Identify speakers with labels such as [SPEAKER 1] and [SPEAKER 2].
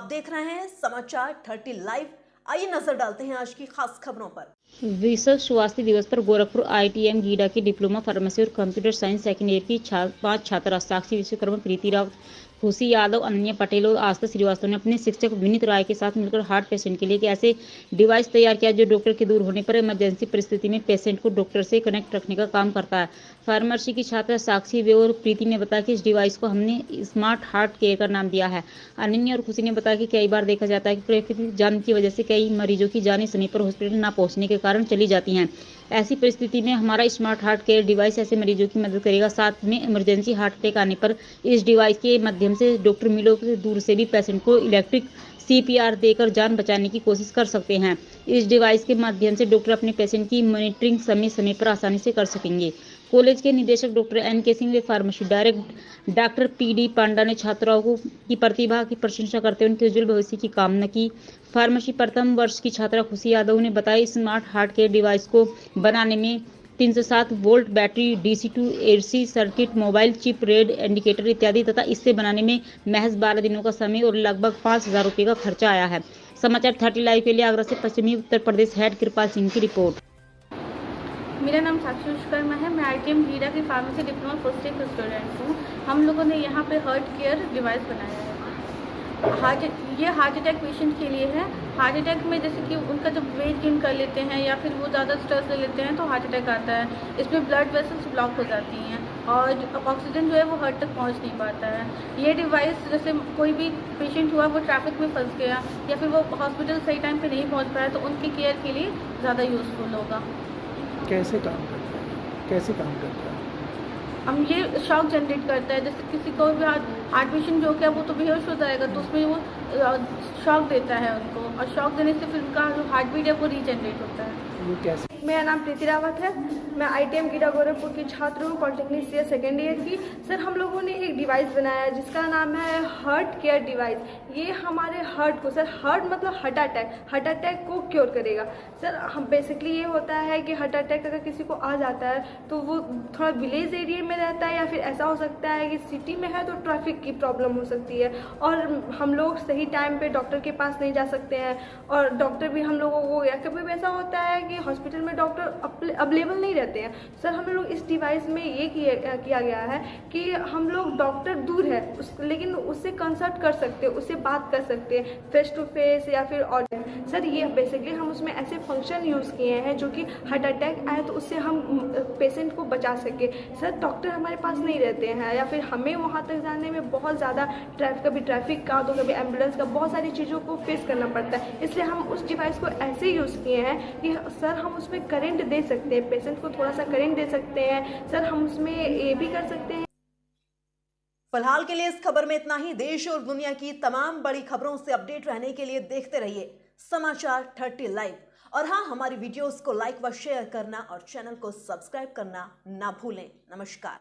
[SPEAKER 1] आप देख रहे हैं समाचार 30 लाइव। आइए नजर डालते हैं आज की खास खबरों पर।
[SPEAKER 2] विश्व स्वास्थ्य दिवस पर गोरखपुर आईटीएम गीडा की डिप्लोमा फार्मेसी और कंप्यूटर साइंस सेकेंड ईयर की 5 छात्रा साक्षी विश्वकर्मा, प्रीति रावत, खुशी यादव, अनन्या पटेल और आस्था श्रीवास्तव ने अपने शिक्षक विनीत राय के साथ मिलकर हार्ट पेशेंट के लिए एक ऐसे डिवाइस तैयार किया जो डॉक्टर के दूर होने पर इमरजेंसी परिस्थिति में पेशेंट को डॉक्टर से कनेक्ट रखने का काम करता है। फार्मेसी की छात्रा साक्षी वे और प्रीति ने बताया कि इस डिवाइस को हमने स्मार्ट हार्ट केयर का नाम दिया है। अनन्या और खुशी ने बताया कि कई बार देखा जाता है कि प्राकृतिक जाम की वजह से कई मरीजों की जानें समय पर हॉस्पिटल न पहुंचने के कारण चली जाती हैं। ऐसी परिस्थिति में हमारा स्मार्ट हार्ट केयर डिवाइस ऐसे मरीजों की मदद करेगा। साथ में इमरजेंसी हार्ट अटैक आने पर इस डिवाइस के माध्यम से डॉक्टर मिलों से दूर से भी पेशेंट को इलेक्ट्रिक CPR देकर जान बचाने की कोशिश कर सकते हैं। इस डिवाइस के माध्यम से डॉक्टर अपने पेशेंट की मॉनिटरिंग समय समय पर आसानी से कर सकेंगे। कॉलेज के निदेशक डॉक्टर NK सिंह व फार्मेसी डायरेक्टर डॉक्टर PD पांडा ने छात्राओं की प्रतिभा की प्रशंसा करते हुए उनके उज्जवल भविष्य की कामना की। फार्मेसी प्रथम वर्ष की छात्रा खुशी यादव ने बताया स्मार्ट हार्ट केयर डिवाइस को बनाने में 307 volt battery, DC to AC circuit, mobile chip, red indicator इत्यादि तथा इसे बनाने में महज 12 दिनों का समय और लगभग 5,000 रुपये का खर्चा आया है। समाचार 30 लाइव के लिए आगरा से पश्चिमी उत्तर प्रदेश हेड कृपाल सिंह की रिपोर्ट।
[SPEAKER 3] मेरा नाम साक्षी विश्वकर्मा है। मैं ITM गीडा की फार्मेसी डिप्लोमा फर्स्ट ईयर की स्टूडेंट हूँ। हम लोगों ने यहाँ पे हार्ट केयर डिवाइस बनाया है। ये हार्ट अटैक पेशेंट के लिए है। हार्ट अटैक में जैसे कि उनका जब वेट गेन कर लेते हैं या फिर वो ज़्यादा स्ट्रेस ले लेते हैं तो हार्ट अटैक आता है। इसमें ब्लड वेसल्स ब्लॉक हो जाती हैं और ऑक्सीजन जो है वो हार्ट तक पहुंच नहीं पाता है। ये डिवाइस जैसे कोई भी पेशेंट हुआ वो ट्रैफिक में फंस गया या फिर वो हॉस्पिटल सही टाइम पे नहीं पहुंच पाया तो उनकी केयर के लिए ज़्यादा यूज़फुल होगा।
[SPEAKER 4] कैसे काम करता है? कैसे काम करता है?
[SPEAKER 3] हम ये शॉक जनरेट करता है। जैसे किसी को भी हार्ट पेशेंट जो क्या वो तो बेहोश हो जाएगा तो उसमें वो शॉक देता है उनको और शॉक देने से फिर उनका जो हार्ट बीट है वो रीजनरेट होता है।
[SPEAKER 4] वो कैसे?
[SPEAKER 5] मेरा नाम प्रीति रावत है। मैं ITM गीडा गोरखपुर की छात्र हूँ, पॉलिटेक्निक CS सेकेंड ईयर की। सर हम लोगों ने एक डिवाइस बनाया है जिसका नाम है हार्ट केयर डिवाइस। ये हमारे हार्ट को, सर हार्ट मतलब हार्ट अटैक को क्योर करेगा। सर हम बेसिकली ये होता है कि हार्ट अटैक अगर किसी को आ जाता है तो वो थोड़ा विलेज एरिया में रहता है या फिर ऐसा हो सकता है कि सिटी में है तो ट्रैफिक की प्रॉब्लम हो सकती है और हम लोग सही टाइम पे डॉक्टर के पास नहीं जा सकते हैं और डॉक्टर भी हम लोगों को, या कभी भी ऐसा होता है कि हॉस्पिटल में डॉक्टर अवेलेबल नहीं रहते हैं। सर हम लोग इस डिवाइस में ये किया गया है कि हम लोग डॉक्टर दूर है लेकिन उससे कंसल्ट कर सकते हैं, उससे बात कर सकते हैं फेस टू फेस या फिर ऑडियो। सर ये बेसिकली हम उसमें ऐसे फंक्शन यूज़ किए हैं जो कि हार्ट अटैक आए तो उससे हम पेशेंट को बचा सके। सर डॉक्टर हमारे पास नहीं रहते हैं या फिर हमें वहाँ तक जाने में बहुत ज़्यादा कभी ट्रैफिक का तो कभी एम्बुलेंस का बहुत सारी चीज़ों को फेस करना पड़ता है। इसलिए हम उस डिवाइस को ऐसे यूज़ किए हैं कि सर हम उसमें करंट दे सकते हैं, पेशेंट को थोड़ा सा करंट दे सकते हैं। सर हम उसमें ये भी कर सकते हैं।
[SPEAKER 1] फिलहाल के लिए इस खबर में इतना ही। देश और दुनिया की तमाम बड़ी खबरों से अपडेट रहने के लिए देखते रहिए समाचार 30 लाइव। और हाँ, हमारी वीडियोस को लाइक व शेयर करना और चैनल को सब्सक्राइब करना ना भूलें। नमस्कार।